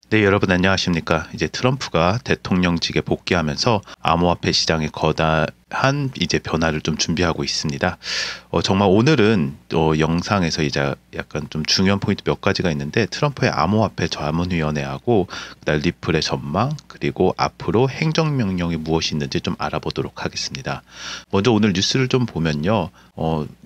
네, 여러분 안녕하십니까? 이제 트럼프가 대통령직에 복귀하면서 암호화폐 시장에 거대한 이제 변화를 좀 준비하고 있습니다. 정말 오늘은 영상에서 이제 약간 좀 중요한 포인트 몇 가지가 있는데 트럼프의 암호화폐 자문위원회하고 그다음 리플의 전망 그리고 앞으로 행정명령이 무엇이 있는지 좀 알아보도록 하겠습니다. 먼저 오늘 뉴스를 좀 보면요.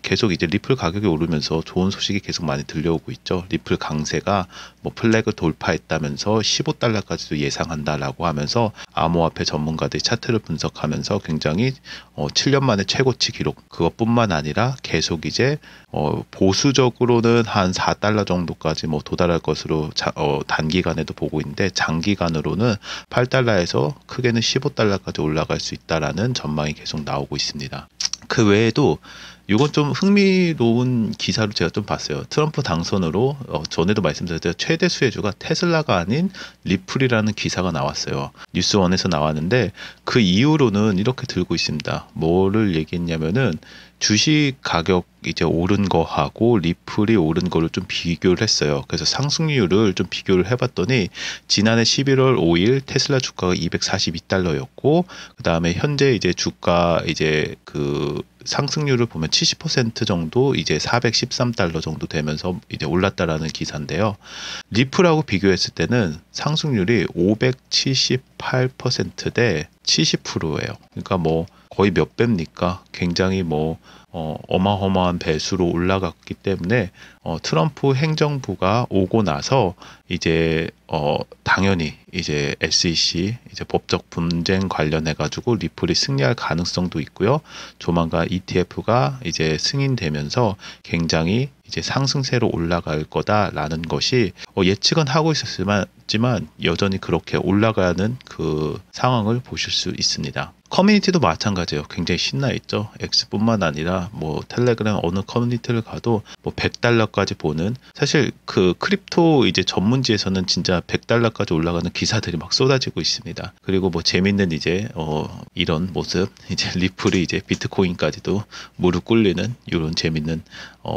계속 이제 리플 가격이 오르면서 좋은 소식이 계속 많이 들려오고 있죠. 리플 강세가 뭐 플래그 돌파했다면서 15달러까지도 예상한다라고 하면서 암호화폐 전문가들이 차트를 분석하면서 굉장히 7년 만에 최고치 기록 그것뿐만 아니라 계속 이제 보수적으로는 한 4달러 정도까지 뭐 도달할 것으로 단기간에도 보고 있는데 장기간으로는 8달러에서 크게는 15달러까지 올라갈 수 있다라는 전망이 계속 나오고 있습니다. 그 외에도 이건 좀 흥미로운 기사로 제가 좀 봤어요. 트럼프 당선으로 전에도 말씀드렸죠. 최대 수혜주가 테슬라가 아닌 리플이라는 기사가 나왔어요. 뉴스원에서 나왔는데 그 이후로는 이렇게 들고 있습니다. 뭐를 얘기했냐면은 주식 가격 이제 오른 거하고 리플이 오른 거를 좀 비교를 했어요. 그래서 상승률을 좀 비교를 해봤더니 지난해 11월 5일 테슬라 주가가 242달러였고 그 다음에 현재 이제 주가 이제 그 상승률을 보면 70% 정도 이제 413달러 정도 되면서 이제 올랐다라는 기사인데요. 리플하고 비교했을 때는 상승률이 578%대 70%예요. 그러니까 뭐 거의 몇 배입니까? 굉장히 뭐 어마어마한 배수로 올라갔기 때문에 트럼프 행정부가 오고 나서 이제 당연히 이제 SEC 이제 법적 분쟁 관련해 가지고 리플이 승리할 가능성도 있고요. 조만간 ETF가 이제 승인되면서 굉장히 이제 상승세로 올라갈 거다라는 것이 예측은 하고 있었지만 여전히 그렇게 올라가는 그 상황을 보실 수 있습니다. 커뮤니티도 마찬가지예요. 굉장히 신나 있죠. X뿐만 아니라 뭐 텔레그램 어느 커뮤니티를 가도 뭐 100달러까지 보는 사실 그 크립토 이제 전문지에서는 진짜 100달러까지 올라가는 기사들이 막 쏟아지고 있습니다. 그리고 뭐 재밌는 이제 이런 모습 이제 리플이 이제 비트코인까지도 무릎 꿇리는 이런 재밌는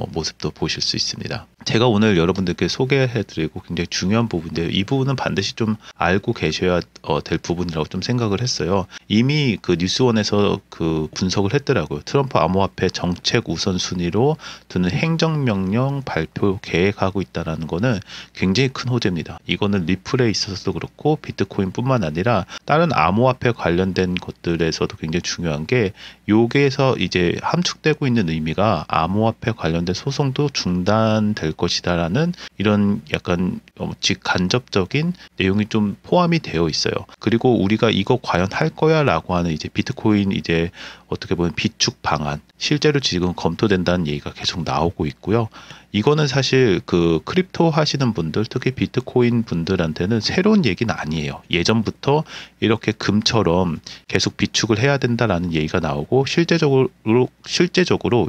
모습도 보실 수 있습니다. 제가 오늘 여러분들께 소개해드리고 굉장히 중요한 부분인데요. 이 부분은 반드시 좀 알고 계셔야 될 부분이라고 좀 생각을 했어요. 이미 그 뉴스원에서 그 분석을 했더라고요. 트럼프 암호화폐 정책 우선순위로 두는 행정명령 발표 계획하고 있다는 거는 굉장히 큰 호재입니다. 이거는 리플에 있어서도 그렇고 비트코인뿐만 아니라 다른 암호화폐 관련된 것들에서도 굉장히 중요한 게 여기에서 이제 함축되고 있는 의미가 암호화폐 관련된 소송도 중단될 것이다라는 이런 약간 직간접적인 내용이 좀 포함이 되어 있어요. 그리고 우리가 이거 과연 할 거야라고 하는 이제 비트코인 이제 어떻게 보면 비축 방안 실제로 지금 검토된다는 얘기가 계속 나오고 있고요. 이거는 사실 그 크립토 하시는 분들 특히 비트코인 분들한테는 새로운 얘기는 아니에요. 예전부터 이렇게 금처럼 계속 비축을 해야 된다라는 얘기가 나오고 실제적으로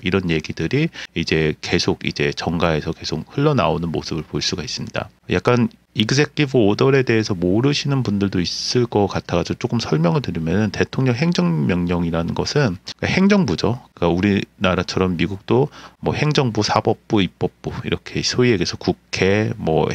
이런 얘기들이 이제 계속 이제 정가에서 계속 흘러나오는 모습을 볼 수가 있습니다. 약간 이그제큐티브 오더에 대해서 모르시는 분들도 있을 것 같아가지고 조금 설명을 드리면 대통령 행정명령이라는 것은 행정부죠. 그러니까 우리나라처럼 미국도 뭐 행정부, 사법부, 입법부 이렇게 소위 얘기해서 국회 뭐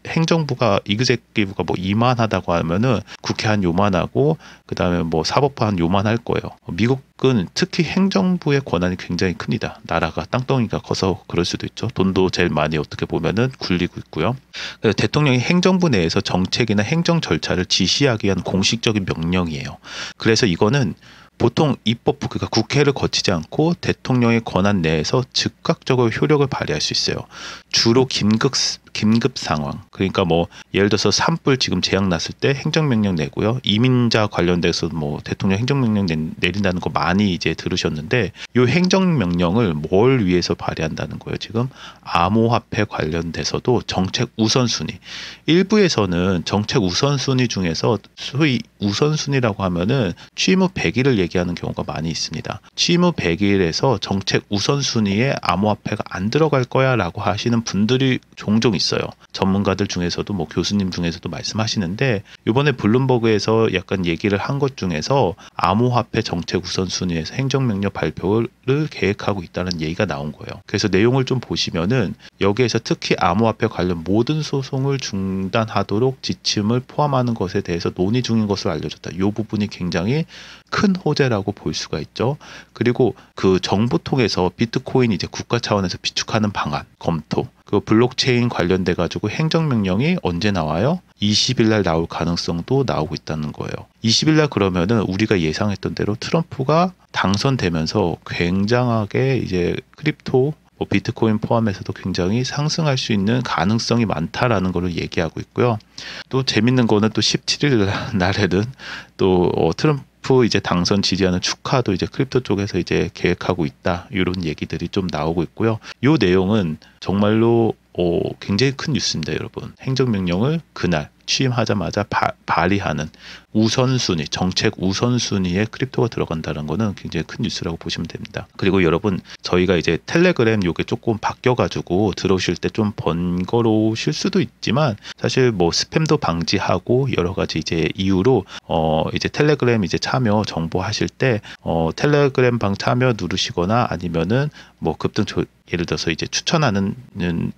행정부가 이그제큐티브가 뭐 이만하다고 하면은 국회 한 요만하고 그 다음에 뭐 사법부 한 요만할 거예요. 미국은 특히 행정부의 권한이 굉장히 큽니다. 나라가 땅덩이가 커서 그럴 수도 있죠. 돈도 제일 많이 어떻게 보면은 굴리고 있고요. 그래서 대통령이 행정부 내에서 정책이나 행정 절차를 지시하기 위한 공식적인 명령이에요. 그래서 이거는 보통 입법부 그러니까 국회를 거치지 않고 대통령의 권한 내에서 즉각적으로 효력을 발휘할 수 있어요. 주로 긴급 상황 그러니까 뭐 예를 들어서 산불 지금 재앙 났을 때 행정명령 내고요. 이민자 관련돼서 뭐 대통령 행정명령 내린다는 거 많이 이제 들으셨는데 이 행정명령을 뭘 위해서 발휘한다는 거예요. 지금 암호화폐 관련돼서도 정책 우선순위 일부에서는 정책 우선순위 중에서 소위 우선순위라고 하면은 취임 후 100일을 얘기하는 경우가 많이 있습니다. 취임 후 100일에서 정책 우선순위에 암호화폐가 안 들어갈 거야 라고 하시는 분들이 종종 있어요. 있어요. 전문가들 중에서도 뭐 교수님 중에서도 말씀하시는데 이번에 블룸버그에서 약간 얘기를 한 것 중에서 암호화폐 정책 우선순위에서 행정명령 발표를 계획하고 있다는 얘기가 나온 거예요. 그래서 내용을 좀 보시면은 여기에서 특히 암호화폐 관련 모든 소송을 중단하도록 지침을 포함하는 것에 대해서 논의 중인 것으로 알려졌다. 이 부분이 굉장히 큰 호재라고 볼 수가 있죠. 그리고 그 정부 통해서 비트코인 이제 국가 차원에서 비축하는 방안 검토, 그 블록체인 관련돼 가지고 행정명령이 언제 나와요? 20일 날 나올 가능성도 나오고 있다는 거예요. 20일 날 그러면은 우리가 예상했던 대로 트럼프가 당선되면서 굉장하게 이제 크립토 뭐 비트코인 포함해서도 굉장히 상승할 수 있는 가능성이 많다라는 것을 얘기하고 있고요. 또 재밌는 거는 또 17일 날에는 또 트럼프 이제 당선 지지하는 축하도 이제 크립토 쪽에서 이제 계획하고 있다. 이런 얘기들이 좀 나오고 있고요. 이 내용은 정말로 굉장히 큰 뉴스입니다, 여러분. 행정명령을 그날 취임하자마자 발의하는 우선순위, 정책 우선순위에 크립토가 들어간다는 거는 굉장히 큰 뉴스라고 보시면 됩니다. 그리고 여러분, 저희가 이제 텔레그램 요게 조금 바뀌어가지고 들어오실 때 좀 번거로우실 수도 있지만 사실 뭐 스팸도 방지하고 여러 가지 이제 이유로 이제 텔레그램 이제 참여 정보하실 때 텔레그램 방 참여 누르시거나 아니면은 뭐 급등 예를 들어서 이제 추천하는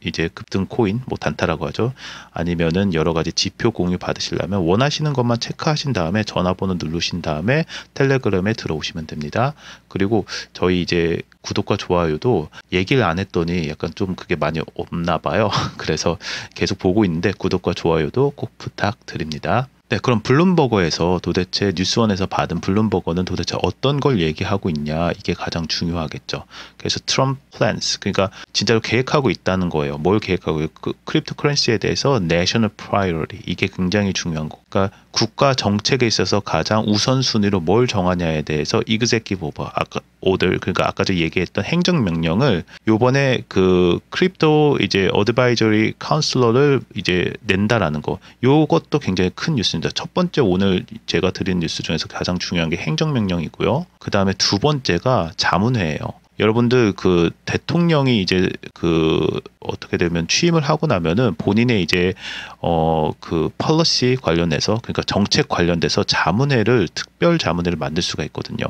이제 급등 코인 뭐 단타라고 하죠. 아니면은 여러 가지 지표 공유 받으시려면 원하시는 것만 체크하신 다음에 전화번호 누르신 다음에 텔레그램에 들어오시면 됩니다. 그리고 저희 이제 구독과 좋아요도 얘기를 안 했더니 약간 좀 그게 많이 없나 봐요. 그래서 계속 보고 있는데 구독과 좋아요도 꼭 부탁드립니다. 네, 그럼 블룸버거에서 도대체 뉴스원에서 받은 블룸버거는 도대체 어떤 걸 얘기하고 있냐, 이게 가장 중요하겠죠. 그래서 트럼프 플랜스, 그러니까 진짜로 계획하고 있다는 거예요. 뭘 계획하고 있어요? 그 크립토 커런시에 대해서 내셔널 프라이어리티, 이게 굉장히 중요한 거. 그러니까 국가 정책에 있어서 가장 우선순위로 뭘 정하냐에 대해서 executive order, 그러니까 아까 저 얘기했던 행정명령을 요번에 그 크립토 이제 어드바이저리 카운슬러를 이제 낸다라는 거. 요것도 굉장히 큰 뉴스입니다. 첫 번째 오늘 제가 드린 뉴스 중에서 가장 중요한 게 행정명령이고요. 그 다음에 두 번째가 자문회예요. 여러분들 그 대통령이 이제 그 어떻게 되면 취임을 하고 나면은 본인의 이제 그 폴리시 관련해서, 그러니까 정책 관련돼서 자문회를, 특별 자문회를 만들 수가 있거든요.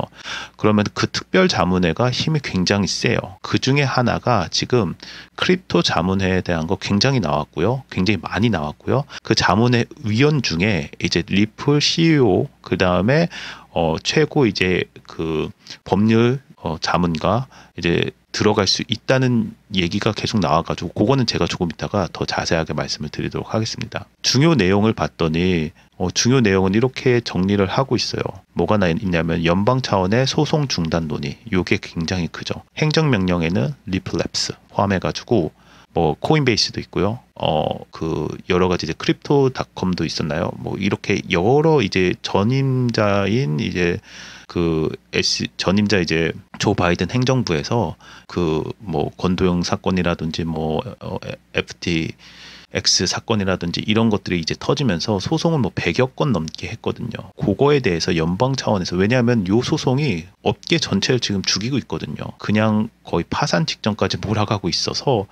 그러면 그 특별 자문회가 힘이 굉장히 세요. 그 중에 하나가 지금 크립토 자문회에 대한 거 굉장히 나왔고요. 굉장히 많이 나왔고요. 그 자문회 위원 중에 이제 리플 CEO, 그 다음에 최고 이제 그 법률 자문가 이제 들어갈 수 있다는 얘기가 계속 나와가지고 그거는 제가 조금 이따가 더 자세하게 말씀을 드리도록 하겠습니다. 중요 내용을 봤더니 중요 내용은 이렇게 정리를 하고 있어요. 뭐가 있냐면 연방 차원의 소송 중단 논의, 이게 굉장히 크죠. 행정명령에는 리플랩스 포함해가지고 뭐 코인베이스도 있고요. 그 여러 가지 이제 크립토닷컴도 있었나요? 뭐 이렇게 여러 이제 전임자인 이제 전임자 이제 조 바이든 행정부에서 그 뭐 권도영 사건이라든지 뭐 FTX 사건이라든지 이런 것들이 이제 터지면서 소송을 뭐 100여 건 넘게 했거든요. 그거에 대해서 연방 차원에서, 왜냐하면 요 소송이 업계 전체를 지금 죽이고 있거든요. 그냥 거의 파산 직전까지 몰아가고 있어서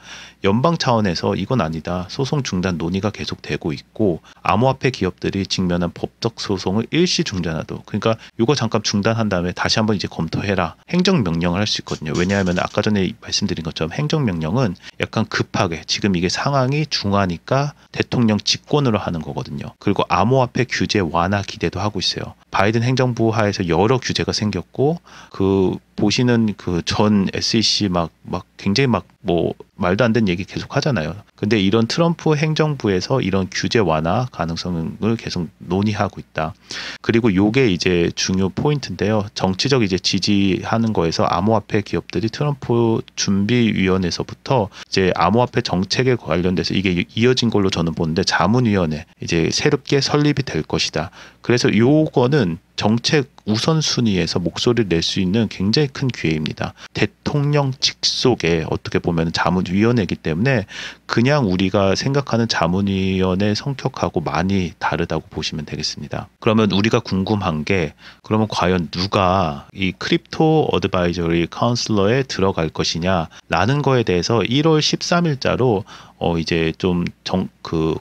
연방 차원에서 이건 아니다, 소송 중단 논의가 계속되고 있고, 암호화폐 기업들이 직면한 법적 소송을 일시 중단하도, 그러니까 이거 잠깐 중단한 다음에 다시 한번 이제 검토해라, 행정명령을 할 수 있거든요. 왜냐하면 아까 전에 말씀드린 것처럼 행정명령은 약간 급하게 지금 이게 상황이 중하니까 대통령 직권으로 하는 거거든요. 그리고 암호화폐 규제 완화 기대도 하고 있어요. 바이든 행정부 하에서 여러 규제가 생겼고, 그 보시는 그 전 SEC 막 굉장히 뭐 말도 안 되는 얘기 계속 하잖아요. 근데 이런 트럼프 행정부에서 이런 규제 완화 가능성을 계속 논의하고 있다. 그리고 요게 이제 중요 포인트인데요. 정치적 이제 지지하는 거에서 암호화폐 기업들이 트럼프 준비위원회에서부터 이제 암호화폐 정책에 관련돼서 이게 이어진 걸로 저는 보는데 자문위원회 이제 새롭게 설립이 될 것이다. 그래서 요거는 정책 우선순위에서 목소리를 낼 수 있는 굉장히 큰 기회입니다. 대통령 직속에 어떻게 보면 자문위원회이기 때문에 그냥 그냥 우리가 생각하는 자문위원회 성격하고 많이 다르다고 보시면 되겠습니다. 그러면 우리가 궁금한 게 그러면 과연 누가 이 크립토 어드바이저리 카운슬러에 들어갈 것이냐라는 거에 대해서 1월 13일자로 이제 좀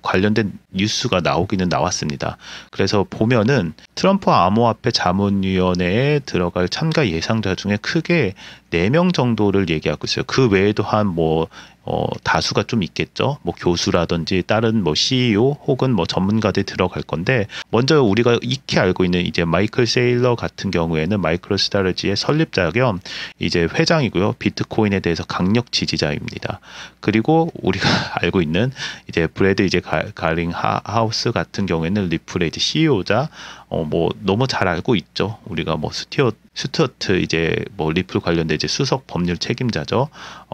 관련된 뉴스가 나오기는 나왔습니다. 그래서 보면은 트럼프 암호화폐 자문위원회에 들어갈 참가 예상자 중에 크게 4명 정도를 얘기하고 있어요. 그 외에도 한 다수가 좀 있겠죠. 뭐 교수라든지 다른 뭐 CEO 혹은 뭐 전문가들이 들어갈 건데, 먼저 우리가 익히 알고 있는 이제 마이클 세일러 같은 경우에는 마이크로 스트래지의 설립자 겸 이제 회장이고요. 비트코인에 대해서 강력 지지자입니다. 그리고 우리가 알고 있는 이제 브래드 이제 가링 하우스 같은 경우에는 리플의 이제 CEO자 뭐 너무 잘 알고 있죠. 우리가 뭐 스튜어트 이제 뭐 리플 관련된 이제 수석 법률 책임자죠.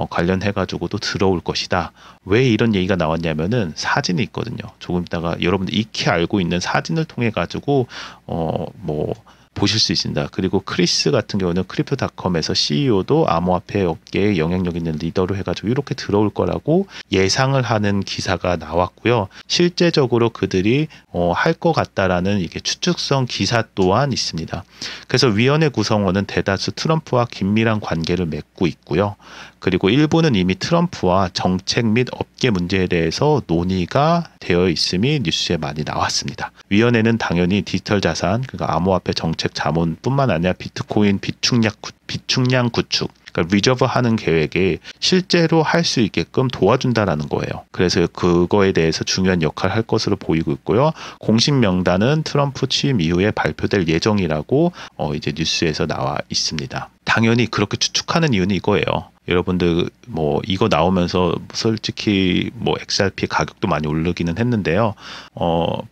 관련해가지고도 들어올 것이다. 왜 이런 얘기가 나왔냐면은 사진이 있거든요. 조금 있다가 여러분들 익히 알고 있는 사진을 통해 가지고 뭐 보실 수 있습니다. 그리고 크리스 같은 경우는 크립토닷컴에서 CEO도 암호화폐 업계에 영향력 있는 리더로 해가지고 이렇게 들어올 거라고 예상을 하는 기사가 나왔고요. 실제적으로 그들이 할 것 같다라는 이게 추측성 기사 또한 있습니다. 그래서 위원회 구성원은 대다수 트럼프와 긴밀한 관계를 맺고 있고요. 그리고 일부는 이미 트럼프와 정책 및 업계 문제에 대해서 논의가 되어 있음이 뉴스에 많이 나왔습니다. 위원회는 당연히 디지털 자산, 그러니까 암호화폐 정책 자문뿐만 아니라 비트코인 비축량 구축, 그러니까 리저브하는 계획에 실제로 할 수 있게끔 도와준다라는 거예요. 그래서 그거에 대해서 중요한 역할을 할 것으로 보이고 있고요. 공식 명단은 트럼프 취임 이후에 발표될 예정이라고 이제 뉴스에서 나와 있습니다. 당연히 그렇게 추측하는 이유는 이거예요. 여러분들 뭐 이거 나오면서 솔직히 뭐 XRP 가격도 많이 오르기는 했는데요.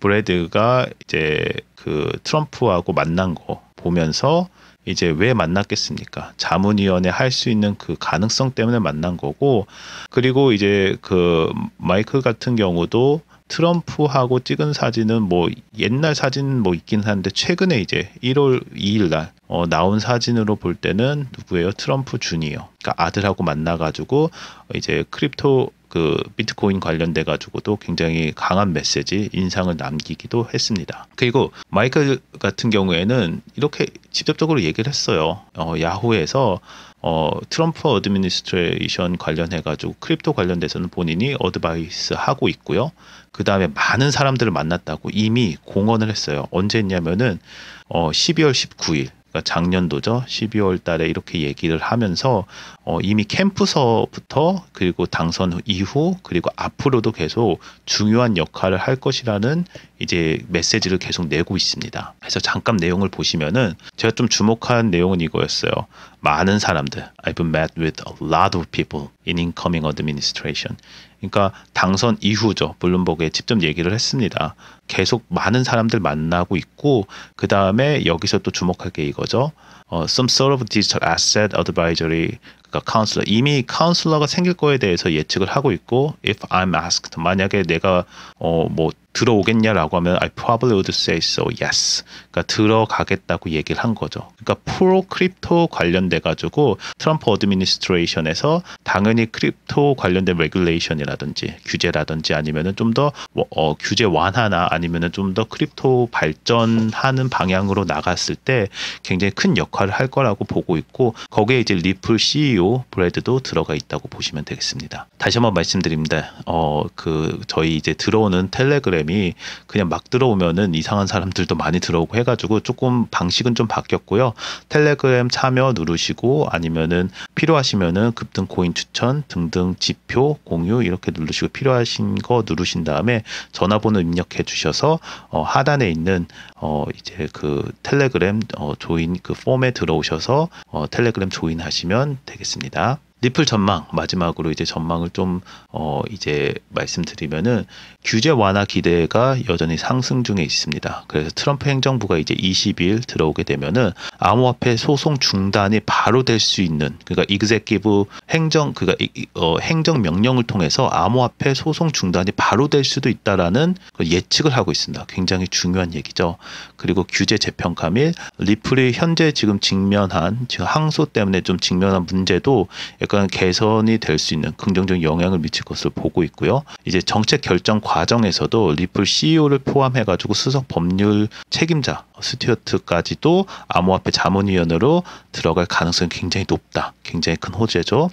브래드가 이제 그 트럼프하고 만난 거 보면서 이제 왜 만났겠습니까? 자문위원회 할 수 있는 그 가능성 때문에 만난 거고, 그리고 이제 그 마이클 같은 경우도 트럼프하고 찍은 사진은 뭐 옛날 사진 뭐 있긴 한데 최근에 이제 1월 2일 날 나온 사진으로 볼 때는 누구예요? 트럼프 주니어. 그러니까 아들하고 만나가지고 이제 크립토 그 비트코인 관련돼 가지고도 굉장히 강한 메시지 인상을 남기기도 했습니다. 그리고 마이클 같은 경우에는 이렇게 직접적으로 얘기를 했어요. 야후에서 트럼프 어드미니스트레이션 관련해 가지고 크립토 관련돼서는 본인이 어드바이스 하고 있고요. 그 다음에 많은 사람들을 만났다고 이미 공언을 했어요. 언제 했냐면은 12월 19일. 그러니까 작년도죠. 12월 달에 이렇게 얘기를 하면서 이미 캠프서부터 그리고 당선 이후 그리고 앞으로도 계속 중요한 역할을 할 것이라는 이제 메시지를 계속 내고 있습니다. 그래서 잠깐 내용을 보시면은 제가 좀 주목한 내용은 이거였어요. 많은 사람들, I've met with a lot of people in incoming administration. 그러니까 당선 이후죠. 블룸버그에 직접 얘기를 했습니다. 계속 많은 사람들 만나고 있고, 그 다음에 여기서 또 주목할 게 이거죠. Some sort of digital asset advisory, 그러니까 카운슬러, 이미 카운슬러가 생길 거에 대해서 예측을 하고 있고, if I'm asked, 만약에 내가 뭐 들어오겠냐라고 하면 I probably would say so, yes. 그러니까 들어가겠다고 얘기를 한 거죠. 그러니까 프로 크립토 관련돼 가지고 트럼프 어드미니스트레이션에서 당연히 크립토 관련된 레귤레이션이라든지 규제라든지 아니면은 좀 더 규제 완화나 아니면은 좀 더 크립토 발전하는 방향으로 나갔을 때 굉장히 큰 역할을 할 거라고 보고 있고, 거기에 이제 리플 CEO 브래드도 들어가 있다고 보시면 되겠습니다. 다시 한번 말씀드립니다. 저희 이제 들어오는 텔레그램이 그냥 막 들어오면은 이상한 사람들도 많이 들어오고 해가지고 조금 방식은 좀 바뀌었고요. 텔레그램 참여 누르시고 아니면은 필요하시면은 급등 코인 추천 등등 지표 공유 이렇게 누르시고 필요하신 거 누르신 다음에 전화번호 입력해 주셔서 하단에 있는 이제 그 텔레그램 조인 그 폼에 들어오셔서 텔레그램 조인하시면 되겠습니다. 리플 전망, 마지막으로 이제 전망을 좀 이제 말씀드리면은 규제 완화 기대가 여전히 상승 중에 있습니다. 그래서 트럼프 행정부가 이제 20일 들어오게 되면은 암호화폐 소송 중단이 바로 될 수 있는, 그러니까 executive 행정 명령을 통해서 암호화폐 소송 중단이 바로 될 수도 있다라는 예측을 하고 있습니다. 굉장히 중요한 얘기죠. 그리고 규제 재평가 및 리플이 현재 지금 항소 때문에 좀 직면한 문제도 약간 개선이 될 수 있는 긍정적인 영향을 미칠 것으로 보고 있고요. 이제 정책 결정 과정에서도 리플 CEO를 포함해가지고 수석 법률 책임자 스튜어트까지도 암호화폐 자문위원으로 들어갈 가능성이 굉장히 높다. 굉장히 큰 호재죠.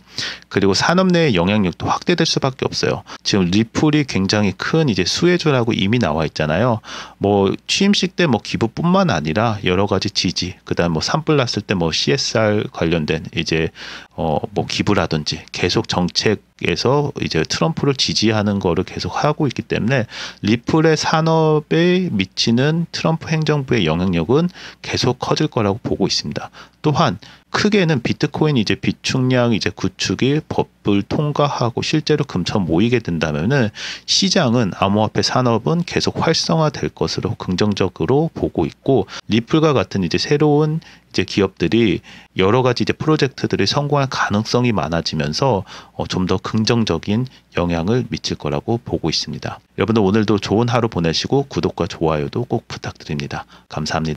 그리고 산업 내의 영향력도 확대될 수밖에 없어요. 지금 리플이 굉장히 큰 이제 수혜주라고 이미 나와 있잖아요. 뭐 취임식 때 뭐 기부뿐만 아니라 여러 가지 지지, 그다음 뭐 산불 났을 때 뭐 CSR 관련된 이제 뭐 기부라든지 계속 정책에서 이제 트럼프를 지지하는 거를 계속 하고 있기 때문에 리플의 산업에 미치는 트럼프 행정부의 영향력은 계속 커질 거라고 보고 있습니다. 또한 크게는 비트코인 이제 비축량 이제 구축이 법을 통과하고 실제로 금처럼 모이게 된다면은 시장은 암호화폐 산업은 계속 활성화될 것으로 긍정적으로 보고 있고, 리플과 같은 이제 새로운 이제 기업들이 여러 가지 이제 프로젝트들이 성공할 가능성이 많아지면서 좀 더 긍정적인 영향을 미칠 거라고 보고 있습니다. 여러분들 오늘도 좋은 하루 보내시고 구독과 좋아요도 꼭 부탁드립니다. 감사합니다.